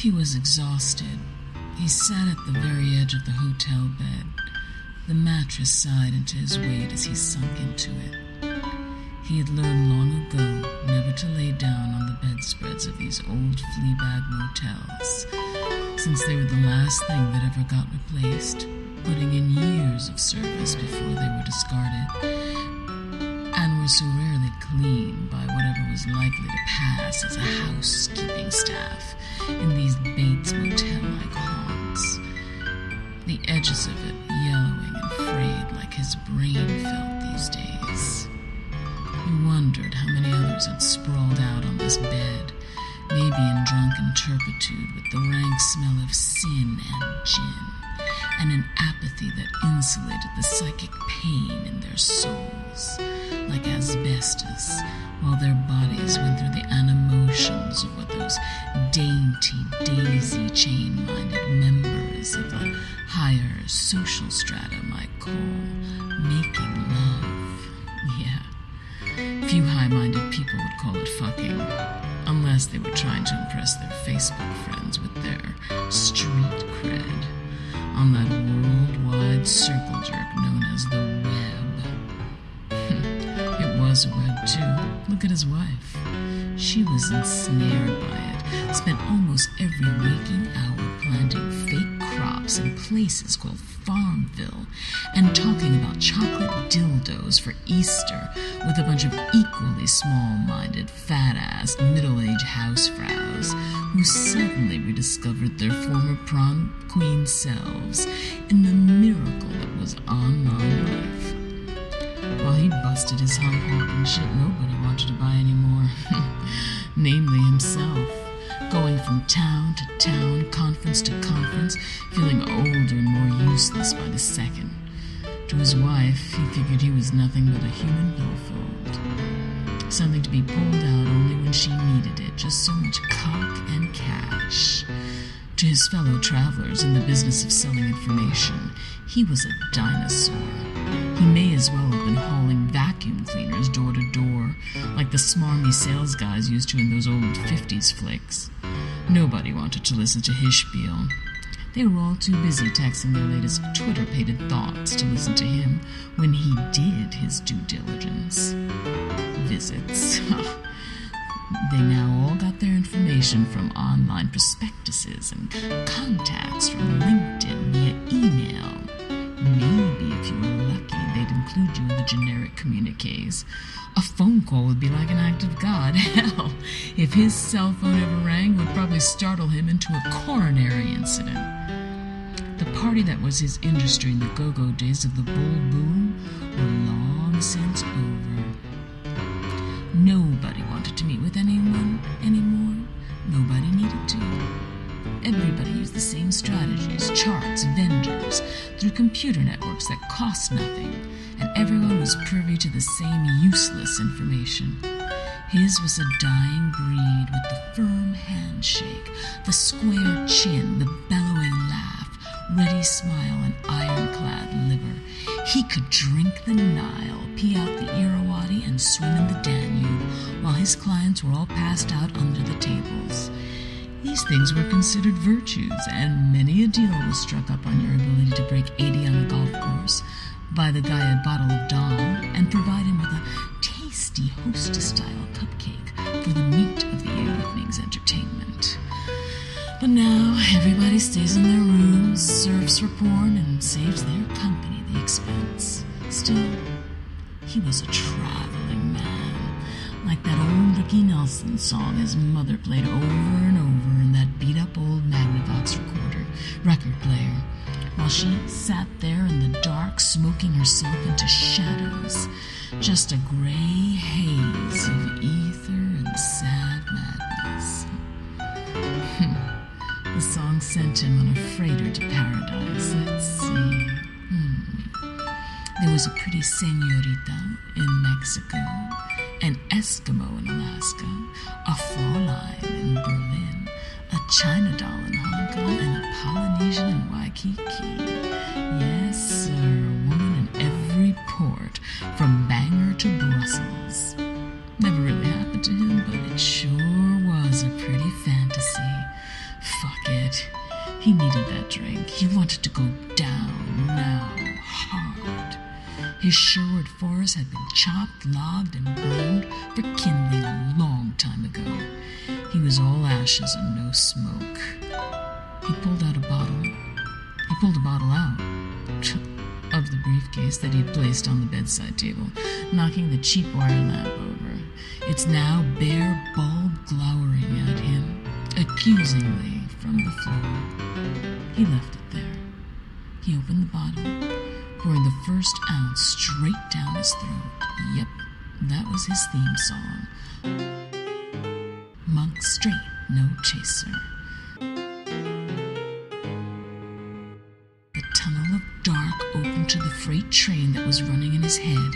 He was exhausted. He sat at the very edge of the hotel bed. The mattress sighed into his weight as he sunk into it. He had learned long ago never to lay down on the bedspreads of these old Fleabag motels, since they were the last thing that ever got replaced, putting in years of service before they were discarded, and were so rarely cleaned by whatever was likely to pass as a housekeeping staff in these Bates Motel-like haunts. The edges of it yellowing and frayed like his brain felt these days. He wondered how many others had sprawled out on this bed, maybe in drunken turpitude with the rank smell of sin and gin, and an apathy that insulated the psychic pain in their souls, like asbestos, while their bodies went through the animations of what those dainty, daisy-chain-minded members of the higher social strata might call making love. Yeah. Few high-minded people would call it fucking, unless they were trying to impress their Facebook friends with their street cred on that worldwide circle jerk known as the web. It was a web, too. Look at his wife. She was ensnared by it, spent almost every waking hour planting fake crops in places called Farmville, and talking about chocolate dildos for Easter with a bunch of equally small-minded, fat-assed, middle-aged housefrows who suddenly rediscovered their former prom queen selves in the miracle that was online life. While he busted his hump hawking shit nobody wanted to buy anymore, namely himself, going from town to town, conference to conference, feeling older and more useless by the second. To his wife, he figured he was nothing but a human billfold, something to be pulled out only when she needed it, just so much cock and cash. To his fellow travelers in the business of selling information, he was a dinosaur. He may as well have been hauling vacuum cleaners door to door, like the smarmy sales guys used to in those old 50s flicks. Nobody wanted to listen to his spiel. They were all too busy texting their latest Twitter-pated thoughts to listen to him when he did his due diligence. Visits. They now all got their information from online prospectuses and contacts from LinkedIn via email. Maybe, if you were lucky, they'd include you in the generic communiques. A phone call would be like an act of God. Hell, if his cell phone ever rang, it would probably startle him into a coronary incident. The party that was his industry in the go-go days of the bull boom were long since over. Nobody wanted to meet with anyone anymore. Nobody needed to. Everybody used the same strategies, charts, vendors, through computer networks that cost nothing, and everyone was privy to the same useless information. His was a dying breed with the firm handshake, the square chin, the bellowing laugh, ready smile, and ironclad liver. He could drink the Nile, pee out the Irrawaddy, and swim in the Danube, while his clients were all passed out under the tables. These things were considered virtues, and many a deal was struck up on your ability to break 80 on a golf course, buy the guy a bottle of Dom, and provide him with a tasty hostess-style cupcake for the meat of the evening's entertainment. But now everybody stays in their rooms, surfs for porn, and saves their company the expense. Still, he was a traveling man, like that old Ricky Nelson song his mother played over and over in that beat-up old Magnavox record player, while she sat there in the dark, smoking herself into shadows, just a gray haze of ether and sad madness. The song sent him on a freighter to paradise. Let's see. There was a pretty señorita in Mexico, an Eskimo in Alaska, a Fräulein in Berlin, a China doll in Hong Kong, and a Polynesian in Waikiki. Yes, sir, a woman in every port, from Bangor to Brussels. Never really happened to him, but it sure was a pretty fantasy. Fuck He wanted to go down now, hard. His Sherwood forest had been chopped, logged, and burned for kindling a long time ago. He was all ashes and no smoke. He pulled a bottle out of the briefcase that he had placed on the bedside table, knocking the cheap wire lamp over, its now bare bulb glowering at him accusingly from the floor. He left it there. He opened the bottle, pouring the first ounce straight down his throat. Yep, that was his theme song. Monk straight, no chaser. The tunnel of dark opened to the freight train that was running in his head,